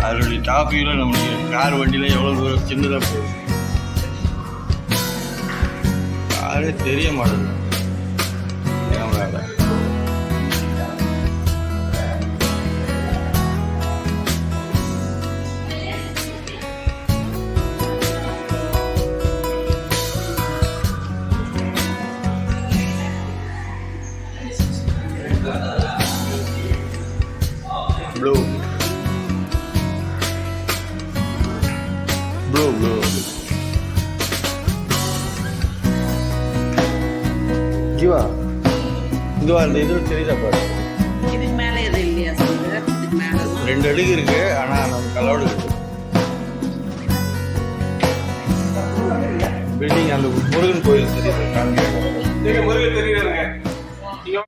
அதனுடைய டாப்பிக்கில் நம்மளுக்கு கார் வண்டியில் எவ்வளோ தூரம் சின்னதாக போகுது காரே தெரிய மாட்டேங்குது. ஏன் வேலை blue ஜீவா இங்கே அந்த இது தெரியுதா பாரு. இதுக்கு மேலே எது இல்லையா சொல்லுங்க? இதுக்கு மேலே 2 அடுக்கு இருக்கு. ஆனால் நம்ம கலோடு இருக்கு பில்டிங். அந்த முருகன் கோயில் தெரியுது. முருகன் தெரியுறாங்க.